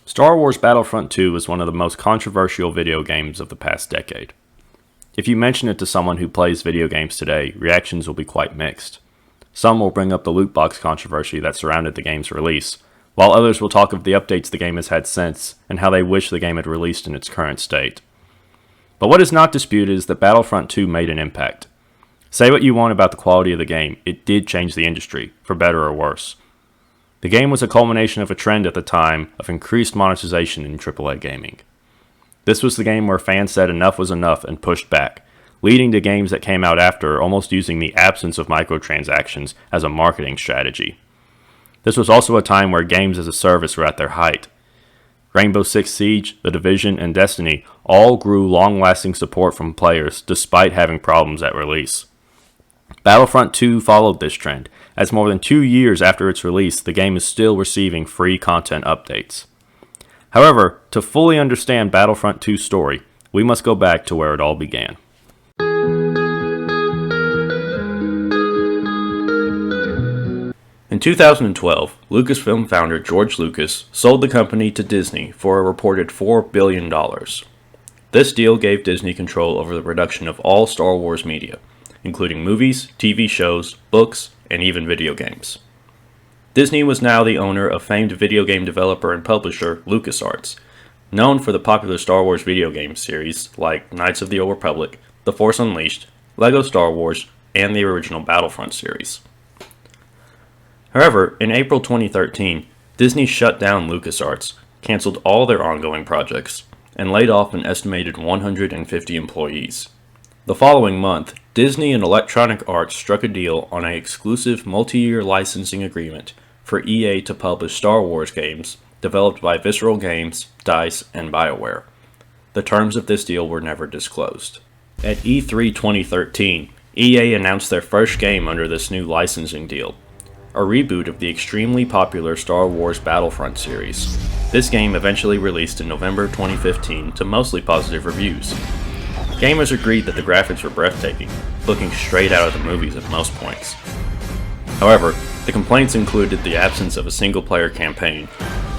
Star Wars Battlefront II is one of the most controversial video games of the past decade. If you mention it to someone who plays video games today, reactions will be quite mixed. Some will bring up the loot box controversy that surrounded the game's release, while others will talk of the updates the game has had since and how they wish the game had released in its current state. But what is not disputed is that Battlefront 2 made an impact. Say what you want about the quality of the game, it did change the industry, for better or worse. The game was a culmination of a trend at the time of increased monetization in AAA gaming. This was the game where fans said enough was enough and pushed back, leading to games that came out after almost using the absence of microtransactions as a marketing strategy. This was also a time where games as a service were at their height. Rainbow Six Siege, The Division, and Destiny all grew long-lasting support from players despite having problems at release. Battlefront 2 followed this trend, as more than 2 years after its release, the game is still receiving free content updates. However, to fully understand Battlefront 2's story, we must go back to where it all began. In 2012, Lucasfilm founder George Lucas sold the company to Disney for a reported $4 billion. This deal gave Disney control over the production of all Star Wars media, including movies, TV shows, books, and even video games. Disney was now the owner of famed video game developer and publisher LucasArts, known for the popular Star Wars video game series like Knights of the Old Republic, The Force Unleashed, LEGO Star Wars, and the original Battlefront series. However, in April 2013, Disney shut down LucasArts, canceled all their ongoing projects, and laid off an estimated 150 employees. The following month, Disney and Electronic Arts struck a deal on an exclusive multi-year licensing agreement for EA to publish Star Wars games developed by Visceral Games, DICE, and BioWare. The terms of this deal were never disclosed. At E3 2013, EA announced their first game under this new licensing deal, a reboot of the extremely popular Star Wars Battlefront series. This game eventually released in November 2015 to mostly positive reviews. Gamers agreed that the graphics were breathtaking, looking straight out of the movies at most points. However, the complaints included the absence of a single-player campaign,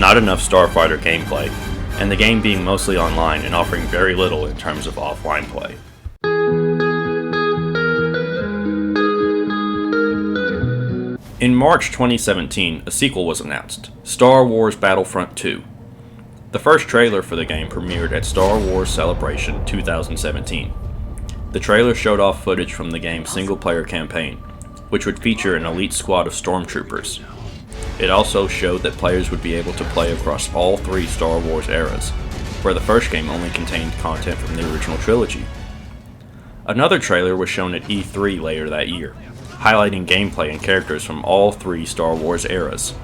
not enough Starfighter gameplay, and the game being mostly online and offering very little in terms of offline play. In March 2017, a sequel was announced, Star Wars Battlefront II. The first trailer for the game premiered at Star Wars Celebration 2017. The trailer showed off footage from the game's single-player campaign, which would feature an elite squad of stormtroopers. It also showed that players would be able to play across all three Star Wars eras, where the first game only contained content from the original trilogy. Another trailer was shown at E3 later that year, highlighting gameplay and characters from all three Star Wars eras.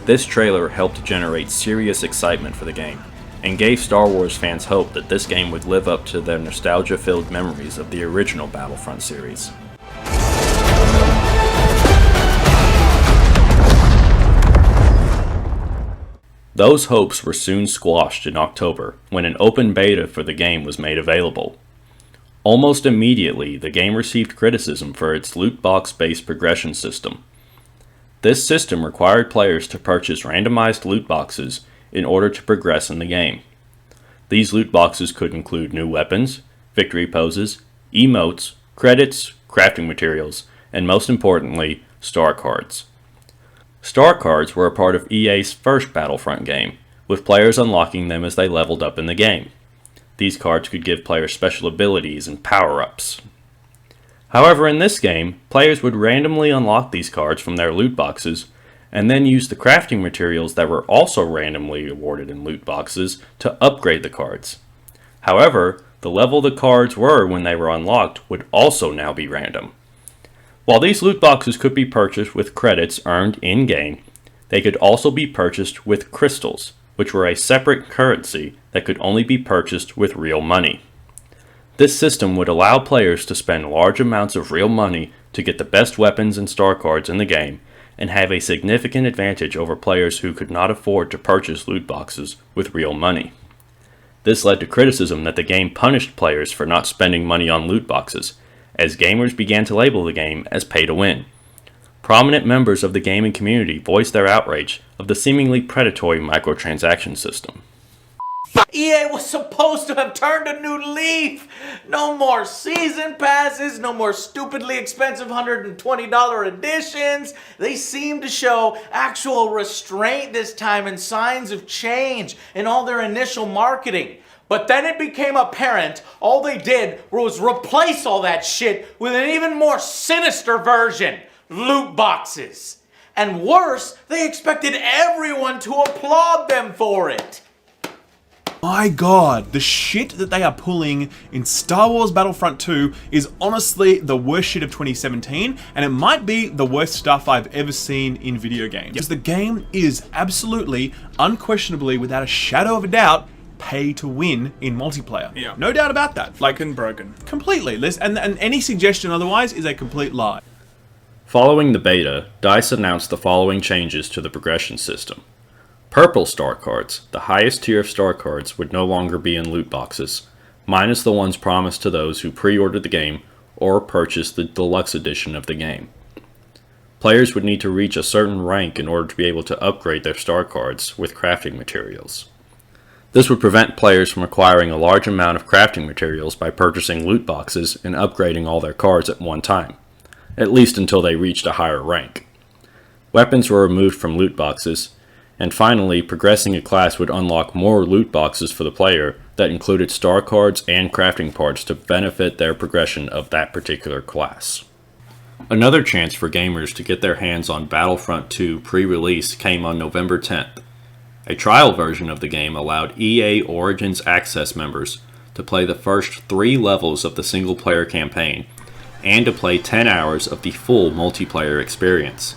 This trailer helped generate serious excitement for the game, and gave Star Wars fans hope that this game would live up to their nostalgia-filled memories of the original Battlefront series. Those hopes were soon squashed in October when an open beta for the game was made available. Almost immediately, the game received criticism for its loot box-based progression system. This system required players to purchase randomized loot boxes in order to progress in the game. These loot boxes could include new weapons, victory poses, emotes, credits, crafting materials, and most importantly, star cards. Star cards were a part of EA's first Battlefront game, with players unlocking them as they leveled up in the game. These cards could give players special abilities and power-ups. However, in this game, players would randomly unlock these cards from their loot boxes, and then use the crafting materials that were also randomly awarded in loot boxes to upgrade the cards. However, the level the cards were when they were unlocked would also now be random. While these loot boxes could be purchased with credits earned in-game, they could also be purchased with crystals, which were a separate currency that could only be purchased with real money. This system would allow players to spend large amounts of real money to get the best weapons and star cards in the game, and have a significant advantage over players who could not afford to purchase loot boxes with real money. This led to criticism that the game punished players for not spending money on loot boxes, as gamers began to label the game as pay to win. Prominent members of the gaming community voiced their outrage of the seemingly predatory microtransaction system. EA was supposed to have turned a new leaf. No more season passes, no more stupidly expensive $120 editions. They seem to show actual restraint this time and signs of change in all their initial marketing. But then it became apparent all they did was replace all that shit with an even more sinister version, loot boxes. And worse, they expected everyone to applaud them for it. My god, the shit that they are pulling in Star Wars Battlefront 2 is honestly the worst shit of 2017, and it might be the worst stuff I've ever seen in video games. Because the game is absolutely, unquestionably, without a shadow of a doubt, pay to win in multiplayer. Yeah. No doubt about that. Like, Fucking broken. completely. And any suggestion otherwise is a complete lie. Following the beta, DICE announced the following changes to the progression system. Purple star cards, the highest tier of star cards, would no longer be in loot boxes, minus the ones promised to those who pre-ordered the game or purchased the deluxe edition of the game. Players would need to reach a certain rank in order to be able to upgrade their star cards with crafting materials. This would prevent players from acquiring a large amount of crafting materials by purchasing loot boxes and upgrading all their cards at one time, at least until they reached a higher rank. Weapons were removed from loot boxes, and finally, progressing a class would unlock more loot boxes for the player that included star cards and crafting parts to benefit their progression of that particular class. Another chance for gamers to get their hands on Battlefront II pre-release came on November 10th. A trial version of the game allowed EA Origins Access members to play the first 3 levels of the single-player campaign and to play 10 hours of the full multiplayer experience.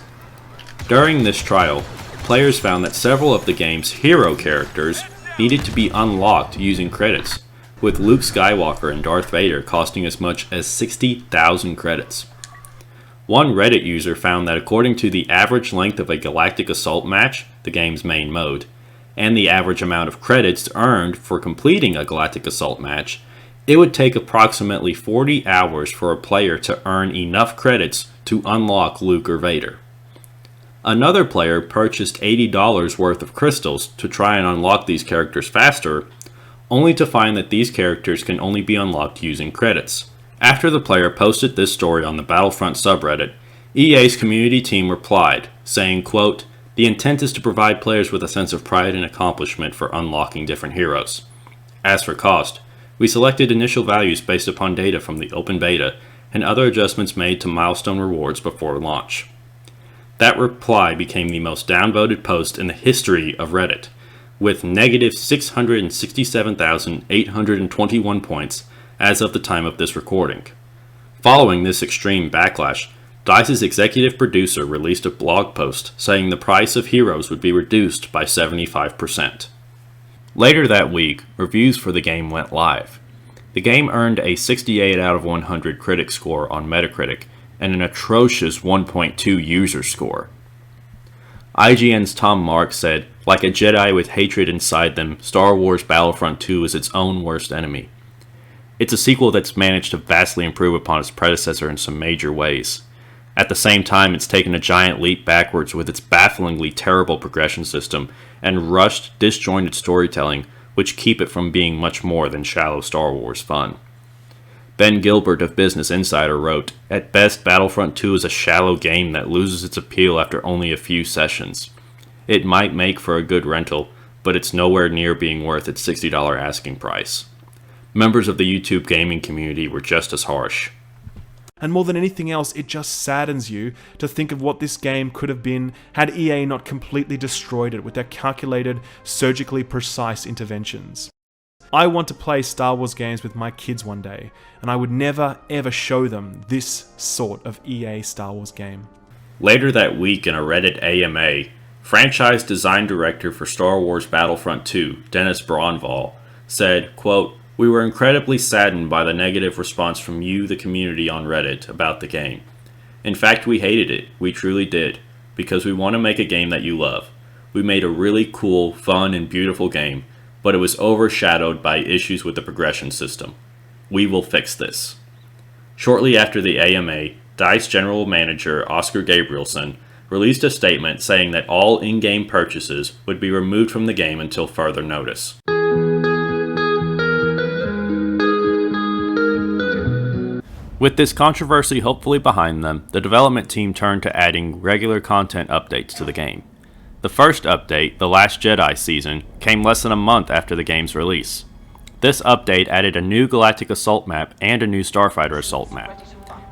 During this trial, players found that several of the game's hero characters needed to be unlocked using credits, with Luke Skywalker and Darth Vader costing as much as 60,000 credits. One Reddit user found that according to the average length of a Galactic Assault match, the game's main mode, and the average amount of credits earned for completing a Galactic Assault match, it would take approximately 40 hours for a player to earn enough credits to unlock Luke or Vader. Another player purchased $80 worth of crystals to try and unlock these characters faster, only to find that these characters can only be unlocked using credits. After the player posted this story on the Battlefront subreddit, EA's community team replied, saying, quote, "The intent is to provide players with a sense of pride and accomplishment for unlocking different heroes. As for cost, we selected initial values based upon data from the open beta and other adjustments made to milestone rewards before launch." That reply became the most downvoted post in the history of Reddit, with negative 667,821 points as of the time of this recording. Following this extreme backlash, DICE's executive producer released a blog post saying the price of heroes would be reduced by 75%. Later that week, reviews for the game went live. The game earned a 68 out of 100 critic score on Metacritic and an atrocious 1.2 user score. IGN's Tom Marks said, "Like a Jedi with hatred inside them, Star Wars Battlefront II is its own worst enemy. It's a sequel that's managed to vastly improve upon its predecessor in some major ways. At the same time, it's taken a giant leap backwards with its bafflingly terrible progression system and rushed, disjointed storytelling, which keep it from being much more than shallow Star Wars fun." Ben Gilbert of Business Insider wrote, "At best, Battlefront 2 is a shallow game that loses its appeal after only a few sessions. It might make for a good rental, but it's nowhere near being worth its $60 asking price." Members of the YouTube gaming community were just as harsh. And more than anything else, it just saddens you to think of what this game could have been had EA not completely destroyed it with their calculated, surgically precise interventions. I want to play Star Wars games with my kids one day, and I would never ever show them this sort of EA Star Wars game. Later that week in a Reddit AMA, franchise design director for Star Wars Battlefront II, Dennis Braunval, said, quote, "We were incredibly saddened by the negative response from you, the community on Reddit, about the game. In fact, we hated it, we truly did, because we want to make a game that you love. We made a really cool, fun, and beautiful game, but it was overshadowed by issues with the progression system. We will fix this." Shortly after the AMA, DICE General Manager Oscar Gabrielson released a statement saying that all in-game purchases would be removed from the game until further notice. With this controversy hopefully behind them, the development team turned to adding regular content updates to the game. The first update, The Last Jedi Season, came less than a month after the game's release. This update added a new Galactic Assault map and a new Starfighter Assault map.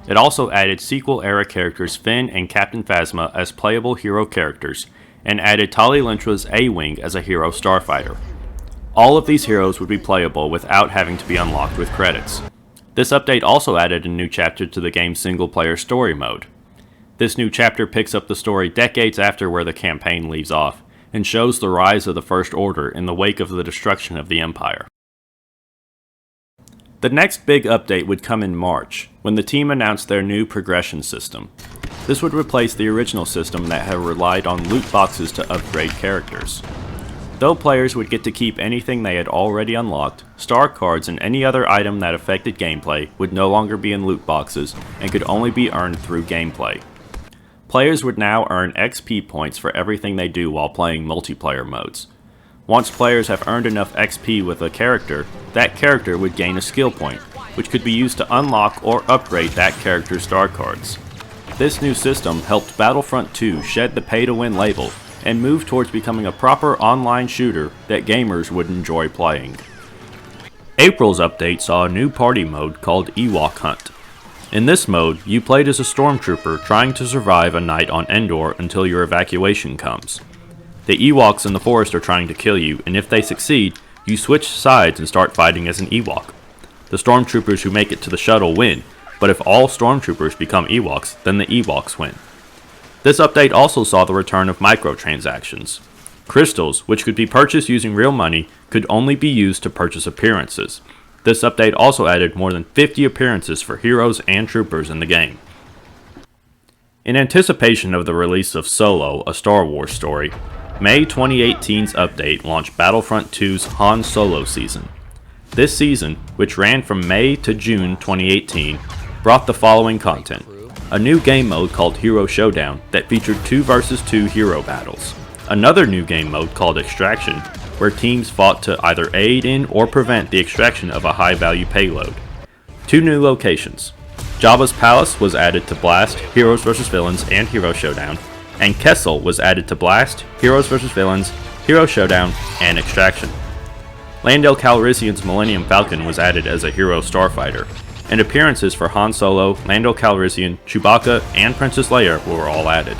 It also added sequel-era characters Finn and Captain Phasma as playable hero characters, and added Tali Lintra's A-Wing as a hero starfighter. All of these heroes would be playable without having to be unlocked with credits. This update also added a new chapter to the game's single-player story mode. This new chapter picks up the story decades after where the campaign leaves off, and shows the rise of the First Order in the wake of the destruction of the Empire. The next big update would come in March, when the team announced their new progression system. This would replace the original system that had relied on loot boxes to upgrade characters. Though players would get to keep anything they had already unlocked, star cards and any other item that affected gameplay would no longer be in loot boxes and could only be earned through gameplay. Players would now earn XP points for everything they do while playing multiplayer modes. Once players have earned enough XP with a character, that character would gain a skill point, which could be used to unlock or upgrade that character's star cards. This new system helped Battlefront II shed the pay-to-win label and move towards becoming a proper online shooter that gamers would enjoy playing. April's update saw a new party mode called Ewok Hunt. In this mode, you played as a stormtrooper trying to survive a night on Endor until your evacuation comes. The Ewoks in the forest are trying to kill you, and if they succeed, you switch sides and start fighting as an Ewok. The stormtroopers who make it to the shuttle win, but if all stormtroopers become Ewoks, then the Ewoks win. This update also saw the return of microtransactions. Crystals, which could be purchased using real money, could only be used to purchase appearances. This update also added more than 50 appearances for heroes and troopers in the game. In anticipation of the release of Solo, a Star Wars story, May 2018's update launched Battlefront II's Han Solo season. This season, which ran from May to June 2018, brought the following content. A new game mode called Hero Showdown that featured 2 vs 2 hero battles. Another new game mode called Extraction, where teams fought to either aid in or prevent the extraction of a high-value payload. 2 new locations. Jabba's Palace was added to Blast, Heroes vs Villains, and Hero Showdown, and Kessel was added to Blast, Heroes vs Villains, Hero Showdown, and Extraction. Lando Calrissian's Millennium Falcon was added as a hero starfighter, and appearances for Han Solo, Lando Calrissian, Chewbacca, and Princess Leia were all added.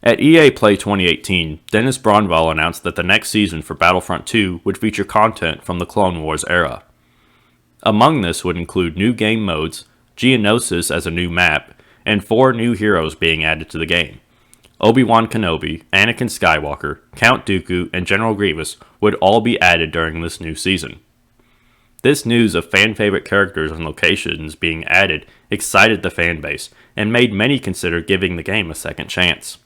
At EA Play 2018, Dennis Bronwall announced that the next season for Battlefront II would feature content from the Clone Wars era. Among this would include new game modes, Geonosis as a new map, and 4 new heroes being added to the game. Obi-Wan Kenobi, Anakin Skywalker, Count Dooku, and General Grievous would all be added during this new season. This news of fan-favorite characters and locations being added excited the fanbase, and made many consider giving the game a second chance.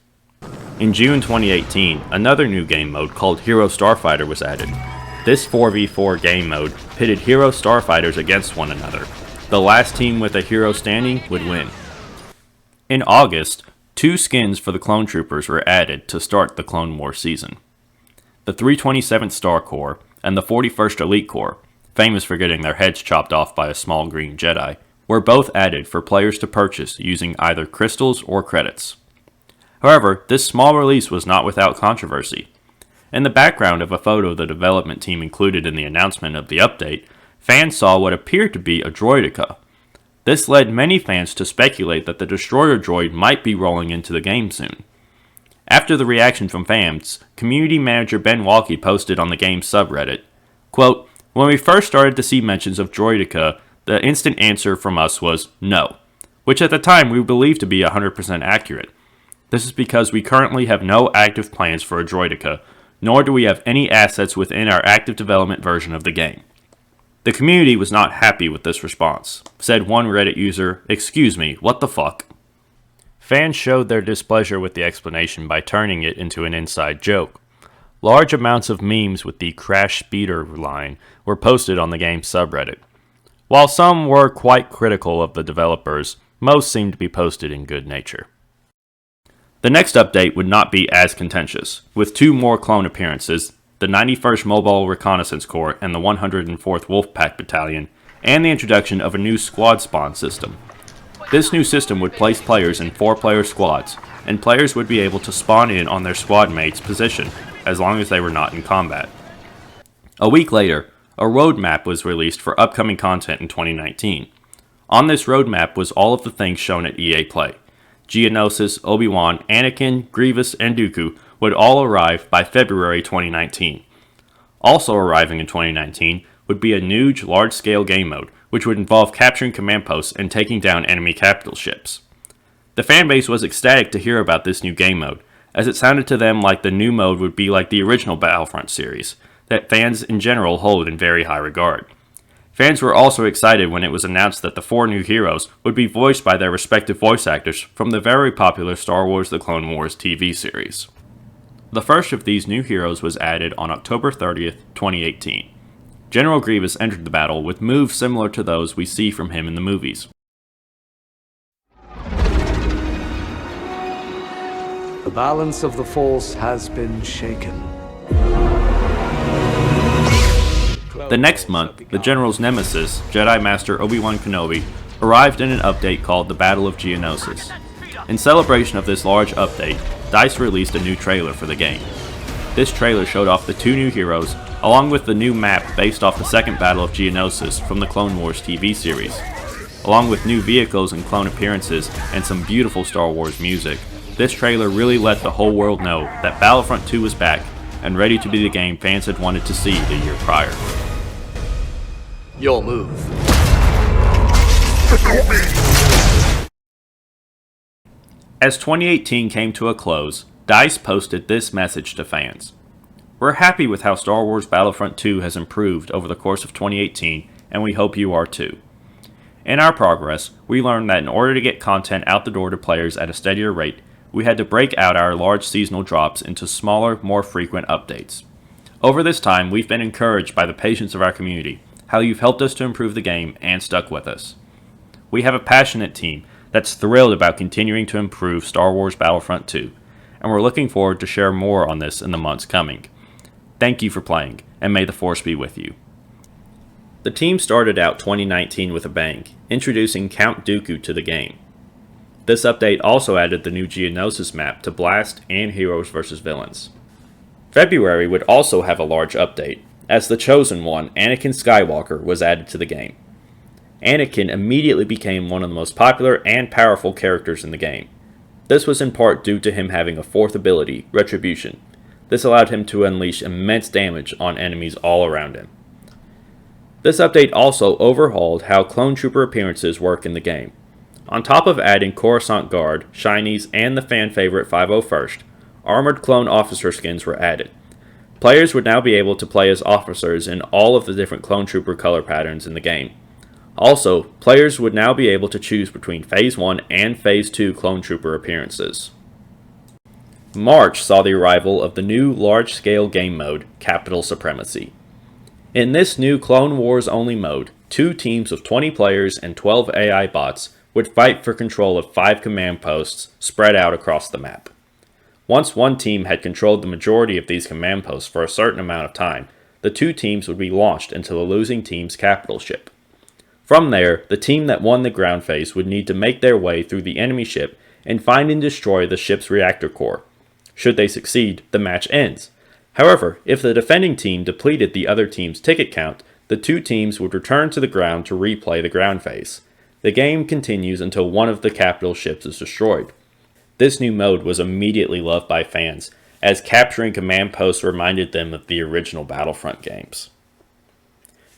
In June 2018, another new game mode called Hero Starfighter was added. This 4v4 game mode pitted hero starfighters against one another. The last team with a hero standing would win. In August, 2 skins for the Clone Troopers were added to start the Clone Wars season. The 327th Star Corps and the 41st Elite Corps, famous for getting their heads chopped off by a small green Jedi, were both added for players to purchase using either crystals or credits. However, this small release was not without controversy. In the background of a photo the development team included in the announcement of the update, fans saw what appeared to be a droideka. This led many fans to speculate that the destroyer droid might be rolling into the game soon. After the reaction from fans, community manager Ben Walkie posted on the game's subreddit, quote, "When we first started to see mentions of droideka, the instant answer from us was no, which at the time we believed to be 100% accurate. This is because we currently have no active plans for a droideka, nor do we have any assets within our active development version of the game." The community was not happy with this response. Said one Reddit user, "Excuse me, what the fuck?" Fans showed their displeasure with the explanation by turning it into an inside joke. Large amounts of memes with the Crash Speeder line were posted on the game's subreddit. While some were quite critical of the developers, most seemed to be posted in good nature. The next update would not be as contentious, with 2 more clone appearances, the 91st Mobile Reconnaissance Corps and the 104th Wolfpack Battalion, and the introduction of a new squad spawn system. This new system would place players in 4-player squads, and players would be able to spawn in on their squad mate's position, as long as they were not in combat. A week later, a roadmap was released for upcoming content in 2019. On this roadmap was all of the things shown at EA Play. Geonosis, Obi-Wan, Anakin, Grievous, and Dooku would all arrive by February 2019. Also arriving in 2019 would be a new large-scale game mode, which would involve capturing command posts and taking down enemy capital ships. The fanbase was ecstatic to hear about this new game mode, as it sounded to them like the new mode would be like the original Battlefront series, that fans in general hold in very high regard. Fans were also excited when it was announced that the 4 new heroes would be voiced by their respective voice actors from the very popular Star Wars The Clone Wars TV series. The first of these new heroes was added on October 30th, 2018. General Grievous entered the battle with moves similar to those we see from him in the movies. The balance of the Force has been shaken. The next month, the General's nemesis, Jedi Master Obi-Wan Kenobi, arrived in an update called the Battle of Geonosis. In celebration of this large update, DICE released a new trailer for the game. This trailer showed off the 2 new heroes, along with the new map based off the second Battle of Geonosis from the Clone Wars TV series. Along with new vehicles and clone appearances and some beautiful Star Wars music, this trailer really let the whole world know that Battlefront II was back and ready to be the game fans had wanted to see the year prior. Your move. As 2018 came to a close, DICE posted this message to fans. We're happy with how Star Wars Battlefront II has improved over the course of 2018, and we hope you are too. In our progress, we learned that in order to get content out the door to players at a steadier rate, we had to break out our large seasonal drops into smaller, more frequent updates. Over this time, we've been encouraged by the patience of our community, how you've helped us to improve the game and stuck with us. We have a passionate team that's thrilled about continuing to improve Star Wars Battlefront II, and we're looking forward to share more on this in the months coming. Thank you for playing, and may the Force be with you. The team started out 2019 with a bang, introducing Count Dooku to the game. This update also added the new Geonosis map to Blast and Heroes vs. Villains. February would also have a large update, as the Chosen One, Anakin Skywalker, was added to the game. Anakin immediately became one of the most popular and powerful characters in the game. This was in part due to him having a 4th ability, Retribution. This allowed him to unleash immense damage on enemies all around him. This update also overhauled how clone trooper appearances work in the game. On top of adding Coruscant Guard, Shinies, and the fan favorite 501st, armored clone officer skins were added. Players would now be able to play as officers in all of the different clone trooper color patterns in the game. Also, players would now be able to choose between Phase 1 and Phase 2 clone trooper appearances. March saw the arrival of the new large-scale game mode, Capital Supremacy. In this new Clone Wars only mode, 2 teams of 20 players and 12 AI bots would fight for control of 5 command posts spread out across the map. Once one team had controlled the majority of these command posts for a certain amount of time, the 2 teams would be launched into the losing team's capital ship. From there, the team that won the ground phase would need to make their way through the enemy ship and find and destroy the ship's reactor core. Should they succeed, the match ends. However, if the defending team depleted the other team's ticket count, the 2 teams would return to the ground to replay the ground phase. The game continues until one of the capital ships is destroyed. This new mode was immediately loved by fans, as capturing command posts reminded them of the original Battlefront games.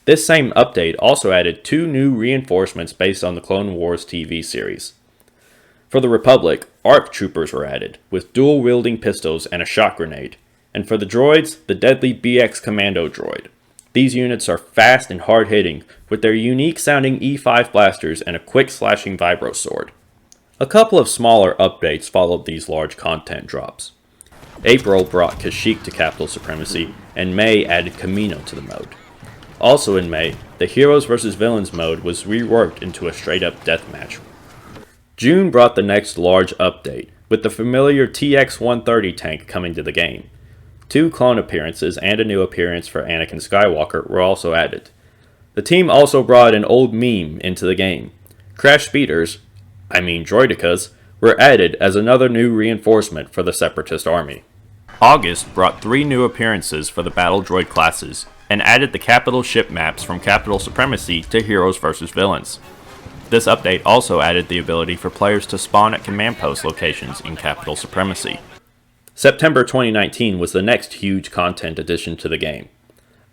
This same update also added 2 new reinforcements based on the Clone Wars TV series. For the Republic, ARC Troopers were added, with dual-wielding pistols and a shock grenade, and for the droids, the deadly BX Commando droid. These units are fast and hard-hitting, with their unique-sounding E5 blasters and a quick-slashing vibro sword. A couple of smaller updates followed these large content drops. April brought Kashyyyk to Capital Supremacy, and May added Camino to the mode. Also in May, the Heroes vs. Villains mode was reworked into a straight-up deathmatch. June brought the next large update, with the familiar TX-130 tank coming to the game. 2 clone appearances and a new appearance for Anakin Skywalker were also added. The team also brought an old meme into the game. Crash speeders, droidicas, were added as another new reinforcement for the Separatist army. August brought 3 new appearances for the battle droid classes, and added the capital ship maps from Capital Supremacy to Heroes vs. Villains. This update also added the ability for players to spawn at command post locations in Capital Supremacy. September 2019 was the next huge content addition to the game.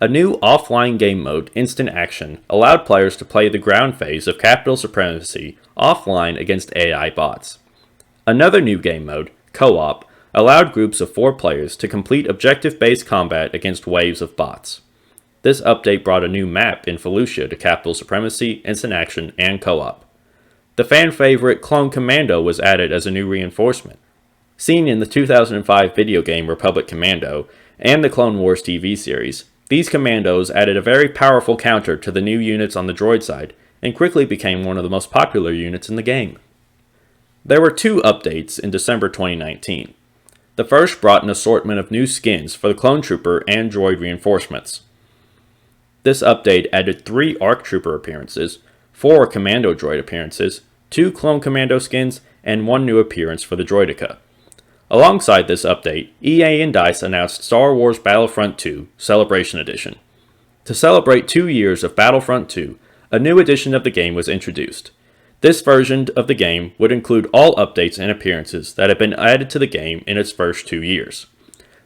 A new offline game mode, Instant Action, allowed players to play the ground phase of Capital Supremacy offline against AI bots. Another new game mode, Co-op, allowed groups of 4 players to complete objective-based combat against waves of bots. This update brought a new map in Felucia to Capital Supremacy, Instant Action, and Co-op. The fan-favorite Clone Commando was added as a new reinforcement. Seen in the 2005 video game Republic Commando and the Clone Wars TV series, these commandos added a very powerful counter to the new units on the droid side, and quickly became one of the most popular units in the game. There were 2 updates in December 2019. The first brought an assortment of new skins for the Clone Trooper and droid reinforcements. This update added 3 ARC Trooper appearances, 4 Commando droid appearances, 2 Clone Commando skins, and 1 new appearance for the Droidica. Alongside this update, EA and DICE announced Star Wars Battlefront II Celebration Edition. To celebrate 2 years of Battlefront II, a new edition of the game was introduced. This version of the game would include all updates and appearances that had been added to the game in its first 2 years.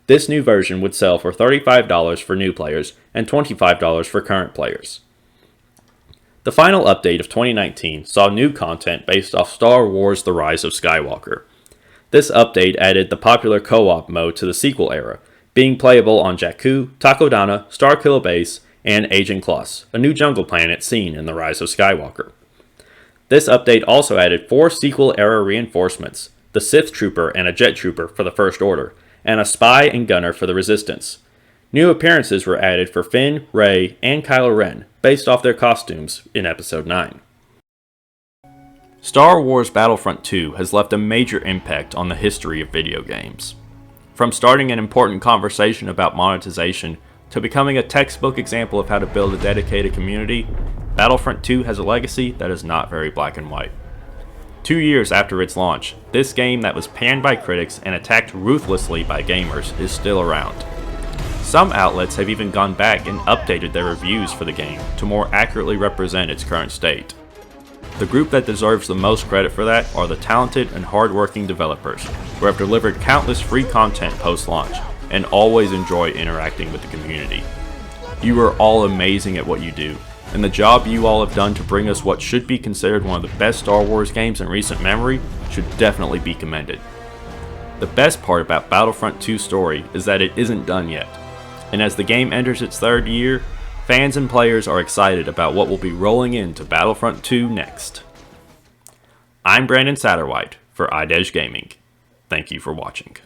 This new version would sell for $35 for new players and $25 for current players. The final update of 2019 saw new content based off Star Wars The Rise of Skywalker. This update added the popular co-op mode to the sequel era, being playable on Jakku, Takodana, Starkiller Base, and Agent Kloss, a new jungle planet seen in The Rise of Skywalker. This update also added 4 sequel-era reinforcements, the Sith Trooper and a Jet Trooper for the First Order, and a Spy and Gunner for the Resistance. New appearances were added for Finn, Rey, and Kylo Ren, based off their costumes in Episode 9. Star Wars Battlefront II has left a major impact on the history of video games. From starting an important conversation about monetization to becoming a textbook example of how to build a dedicated community, Battlefront II has a legacy that is not very black and white. 2 years after its launch, this game that was panned by critics and attacked ruthlessly by gamers is still around. Some outlets have even gone back and updated their reviews for the game to more accurately represent its current state. The group that deserves the most credit for that are the talented and hard-working developers, who have delivered countless free content post-launch and always enjoy interacting with the community. You are all amazing at what you do, and the job you all have done to bring us what should be considered one of the best Star Wars games in recent memory should definitely be commended. The best part about Battlefront 2's story is that it isn't done yet, and as the game enters its 3rd year, fans and players are excited about what will be rolling into Battlefront 2 next. I'm Brandon Satterwhite for Idej Gaming. Thank you for watching.